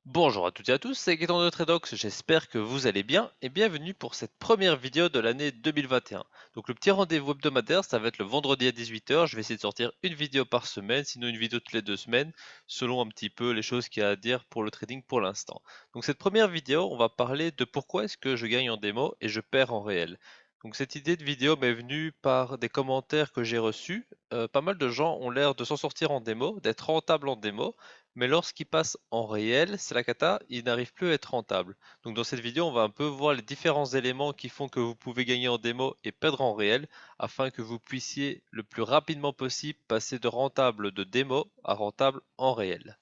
Bonjour à toutes et à tous, c'est Gaëtan de Tradox, j'espère que vous allez bien et bienvenue pour cette première vidéo de l'année 2021. Donc le petit rendez-vous hebdomadaire, ça va être le vendredi à 18 h, je vais essayer de sortir une vidéo par semaine, sinon une vidéo toutes les 2 semaines, selon un petit peu les choses qu'il y a à dire pour le trading pour l'instant. Donc cette première vidéo, on va parler de pourquoi est-ce que je gagne en démo et je perds en réel. Donc cette idée de vidéo m'est venue par des commentaires que j'ai reçus. Pas mal de gens ont l'air de s'en sortir en démo, d'être rentables en démo, mais lorsqu'ils passent en réel, c'est la cata, ils n'arrivent plus à être rentables. Donc dans cette vidéo, on va un peu voir les différents éléments qui font que vous pouvez gagner en démo et perdre en réel, afin que vous puissiez le plus rapidement possible passer de rentable de démo à rentable en réel.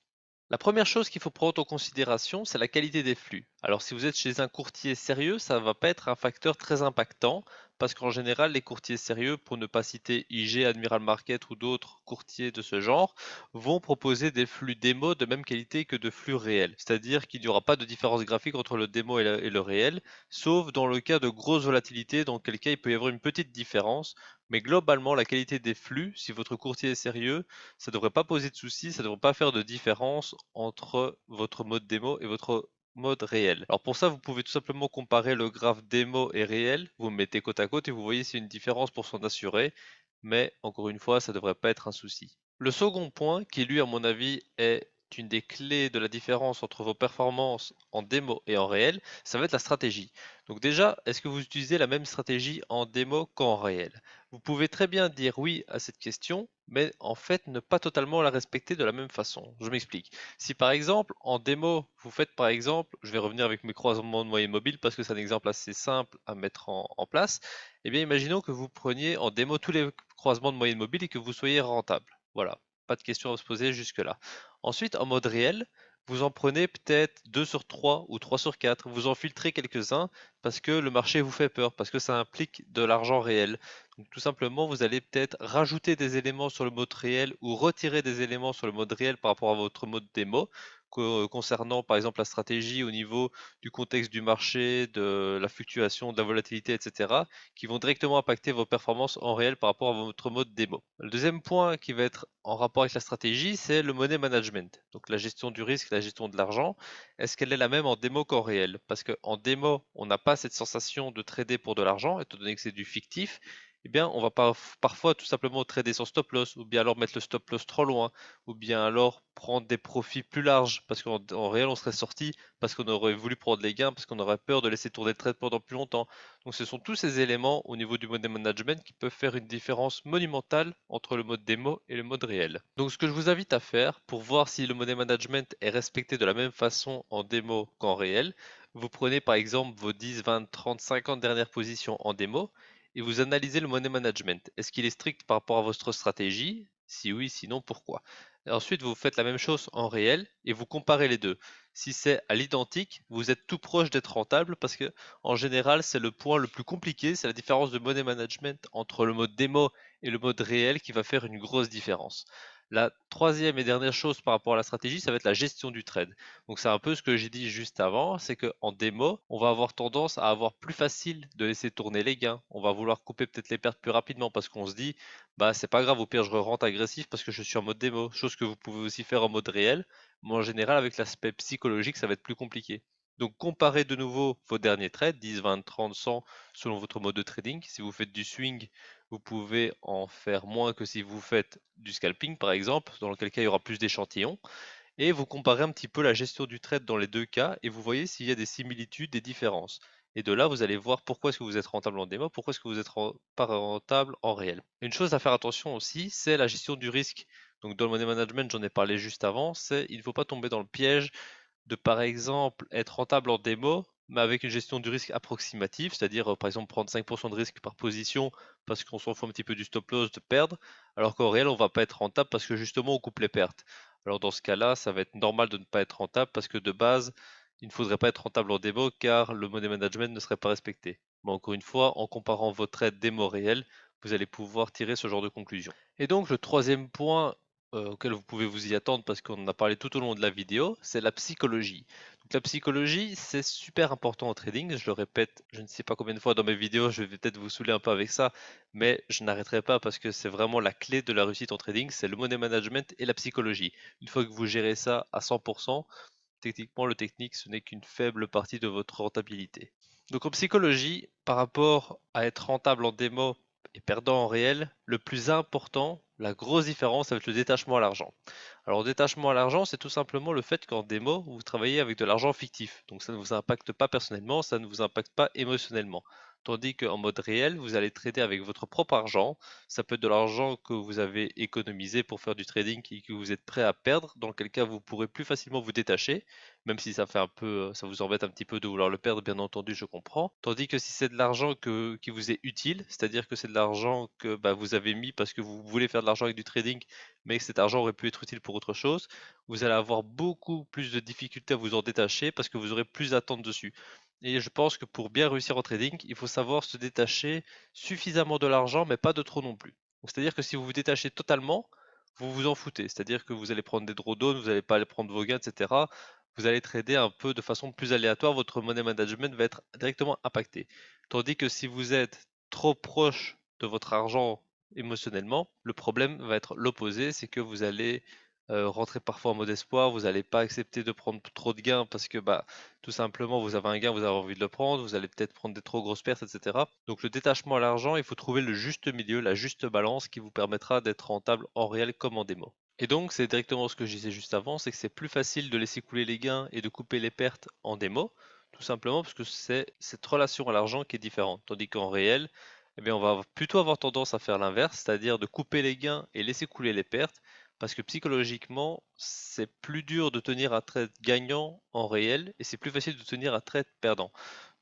La première chose qu'il faut prendre en considération, c'est la qualité des flux. Alors si vous êtes chez un courtier sérieux, ça ne va pas être un facteur très impactant, parce qu'en général, les courtiers sérieux, pour ne pas citer IG, Admiral Market ou d'autres courtiers de ce genre, vont proposer des flux démo de même qualité que de flux réels. C'est-à-dire qu'il n'y aura pas de différence graphique entre le démo et le réel, sauf dans le cas de grosse volatilité, dans quel cas il peut y avoir une petite différence. Mais globalement, la qualité des flux, si votre courtier est sérieux, ça devrait pas poser de soucis, ça devrait pas faire de différence entre votre mode démo et votre mode réel. Alors pour ça, vous pouvez tout simplement comparer le graphe démo et réel, vous le mettez côte à côte et vous voyez s'il y a une différence pour s'en assurer, mais encore une fois, ça devrait pas être un souci. Le second point, qui lui à mon avis est une des clés de la différence entre vos performances en démo et en réel, ça va être la stratégie. Donc déjà, est-ce que vous utilisez la même stratégie en démo qu'en réel? Vous pouvez très bien dire oui à cette question, mais en fait ne pas totalement la respecter de la même façon. Je m'explique. Si par exemple en démo, vous faites par exemple, je vais revenir avec mes croisements de moyenne mobile parce que c'est un exemple assez simple à mettre en place, eh bien imaginons que vous preniez en démo tous les croisements de moyenne mobile et que vous soyez rentable. Voilà, pas de question à se poser jusque-là. Ensuite, en mode réel, vous en prenez peut-être 2 sur 3 ou 3 sur 4, vous en filtrez quelques-uns parce que le marché vous fait peur, parce que ça implique de l'argent réel. Donc tout simplement, vous allez peut-être rajouter des éléments sur le mode réel ou retirer des éléments sur le mode réel par rapport à votre mode démo, concernant par exemple la stratégie au niveau du contexte du marché, de la fluctuation, de la volatilité, etc., qui vont directement impacter vos performances en réel par rapport à votre mode démo. Le deuxième point qui va être en rapport avec la stratégie, c'est le money management, donc la gestion du risque, la gestion de l'argent. Est-ce qu'elle est la même en démo qu'en réel? Parce qu'en démo, on n'a pas cette sensation de trader pour de l'argent, étant donné que c'est du fictif. Eh bien, on va parfois tout simplement trader sans stop loss, ou bien alors mettre le stop loss trop loin, ou bien alors prendre des profits plus larges, parce qu'en réel, on serait sorti parce qu'on aurait voulu prendre les gains, parce qu'on aurait peur de laisser tourner le trade pendant plus longtemps. Donc ce sont tous ces éléments au niveau du mode management qui peuvent faire une différence monumentale entre le mode démo et le mode réel. Donc ce que je vous invite à faire pour voir si le money management est respecté de la même façon en démo qu'en réel, vous prenez par exemple vos 10, 20, 30, 50 dernières positions en démo et vous analysez le money management. Est-ce qu'il est strict par rapport à votre stratégie? Si oui, sinon pourquoi? Et ensuite, vous faites la même chose en réel et vous comparez les deux. Si c'est à l'identique, vous êtes tout proche d'être rentable parce que en général, c'est le point le plus compliqué, c'est la différence de money management entre le mode démo et le mode réel qui va faire une grosse différence. La troisième et dernière chose par rapport à la stratégie, ça va être la gestion du trade. Donc c'est un peu ce que j'ai dit juste avant, c'est qu'en démo, on va avoir tendance à avoir plus facile de laisser tourner les gains. On va vouloir couper peut-être les pertes plus rapidement parce qu'on se dit, bah c'est pas grave, au pire je rentre agressif parce que je suis en mode démo. Chose que vous pouvez aussi faire en mode réel, mais en général avec l'aspect psychologique, ça va être plus compliqué. Donc comparez de nouveau vos derniers trades, 10, 20, 30, 100, selon votre mode de trading. Si vous faites du swing, vous pouvez en faire moins que si vous faites du scalping par exemple, dans lequel cas il y aura plus d'échantillons. Et vous comparez un petit peu la gestion du trade dans les deux cas et vous voyez s'il y a des similitudes, des différences. Et de là, vous allez voir pourquoi est-ce que vous êtes rentable en démo, pourquoi est-ce que vous êtes pas rentable en réel. Une chose à faire attention aussi, c'est la gestion du risque. Donc dans le money management, j'en ai parlé juste avant, c'est il ne faut pas tomber dans le piège de par exemple être rentable en démo, mais avec une gestion du risque approximative, c'est-à-dire par exemple prendre 5% de risque par position parce qu'on s'en fout un petit peu du stop loss de perdre, alors qu'en réel on va pas être rentable parce que justement on coupe les pertes. Alors dans ce cas-là, ça va être normal de ne pas être rentable parce que de base, il ne faudrait pas être rentable en démo car le money management ne serait pas respecté. Mais encore une fois, en comparant vos trades démo réels, vous allez pouvoir tirer ce genre de conclusion. Et donc le troisième point auquel vous pouvez vous y attendre parce qu'on en a parlé tout au long de la vidéo, c'est la psychologie. Donc la psychologie, c'est super important au trading. Je le répète, je ne sais pas combien de fois dans mes vidéos, je vais peut-être vous saouler un peu avec ça, mais je n'arrêterai pas parce que c'est vraiment la clé de la réussite en trading, c'est le money management et la psychologie. Une fois que vous gérez ça à 100%, techniquement le technique ce n'est qu'une faible partie de votre rentabilité. Donc en psychologie, par rapport à être rentable en démo et perdant en réel, le plus important, la grosse différence, ça va être le détachement à l'argent. Alors, le détachement à l'argent, c'est tout simplement le fait qu'en démo, vous travaillez avec de l'argent fictif. Donc, ça ne vous impacte pas personnellement, ça ne vous impacte pas émotionnellement. Tandis qu'en mode réel, vous allez trader avec votre propre argent. Ça peut être de l'argent que vous avez économisé pour faire du trading et que vous êtes prêt à perdre, dans quel cas vous pourrez plus facilement vous détacher, même si ça fait un peu, ça vous embête un petit peu de vouloir le perdre, bien entendu, je comprends. Tandis que si c'est de l'argent qui vous est utile, c'est-à-dire que c'est de l'argent que bah, vous avez mis parce que vous voulez faire de l'argent avec du trading, mais que cet argent aurait pu être utile pour autre chose, vous allez avoir beaucoup plus de difficultés à vous en détacher parce que vous aurez plus d'attentes dessus. Et je pense que pour bien réussir en trading, il faut savoir se détacher suffisamment de l'argent, mais pas de trop non plus. Donc, c'est-à-dire que si vous vous détachez totalement, vous vous en foutez. C'est-à-dire que vous allez prendre des drawdowns, vous n'allez pas aller prendre vos gains, etc. Vous allez trader un peu de façon plus aléatoire, votre money management va être directement impacté. Tandis que si vous êtes trop proche de votre argent émotionnellement, le problème va être l'opposé, c'est que vous allez rentrer parfois en mode espoir, vous n'allez pas accepter de prendre trop de gains parce que bah, tout simplement vous avez un gain, vous avez envie de le prendre, vous allez peut-être prendre des trop grosses pertes, etc. Donc le détachement à l'argent, il faut trouver le juste milieu, la juste balance qui vous permettra d'être rentable en réel comme en démo. Et donc c'est directement ce que je disais juste avant, c'est que c'est plus facile de laisser couler les gains et de couper les pertes en démo, tout simplement parce que c'est cette relation à l'argent qui est différente. Tandis qu'en réel, eh bien, on va plutôt avoir tendance à faire l'inverse, c'est-à-dire de couper les gains et laisser couler les pertes, parce que psychologiquement, c'est plus dur de tenir un trade gagnant en réel et c'est plus facile de tenir un trade perdant.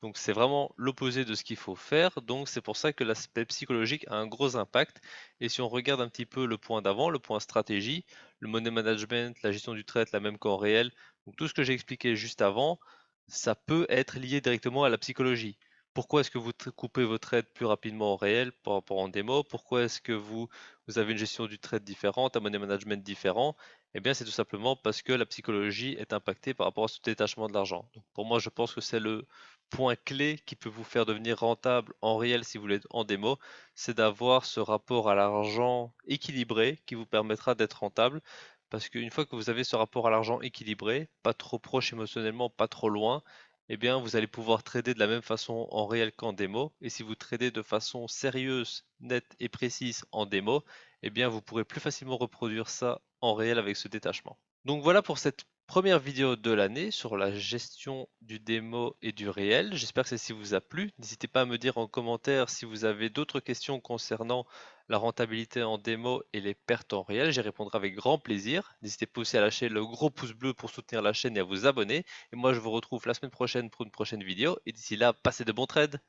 Donc c'est vraiment l'opposé de ce qu'il faut faire, donc c'est pour ça que l'aspect psychologique a un gros impact. Et si on regarde un petit peu le point d'avant, le point stratégie, le money management, la gestion du trade, la même qu'en réel, donc tout ce que j'ai expliqué juste avant, ça peut être lié directement à la psychologie. Pourquoi est-ce que vous coupez votre trade plus rapidement en réel par rapport en démo? Pourquoi est-ce que vous avez une gestion du trade différente, un money management différent? Eh bien, c'est tout simplement parce que la psychologie est impactée par rapport à ce détachement de l'argent. Donc, pour moi, je pense que c'est le point clé qui peut vous faire devenir rentable en réel si vous l'êtes en démo, c'est d'avoir ce rapport à l'argent équilibré qui vous permettra d'être rentable. Parce qu'une fois que vous avez ce rapport à l'argent équilibré, pas trop proche émotionnellement, pas trop loin, eh bien, vous allez pouvoir trader de la même façon en réel qu'en démo. Et si vous tradez de façon sérieuse, nette et précise en démo, eh bien, vous pourrez plus facilement reproduire ça en réel avec ce détachement. Donc voilà pour cette première vidéo de l'année sur la gestion du démo et du réel. J'espère que celle-ci vous a plu. N'hésitez pas à me dire en commentaire si vous avez d'autres questions concernant la rentabilité en démo et les pertes en réel. J'y répondrai avec grand plaisir. N'hésitez pas aussi à lâcher le gros pouce bleu pour soutenir la chaîne et à vous abonner. Et moi, je vous retrouve la semaine prochaine pour une prochaine vidéo. Et d'ici là, passez de bons trades.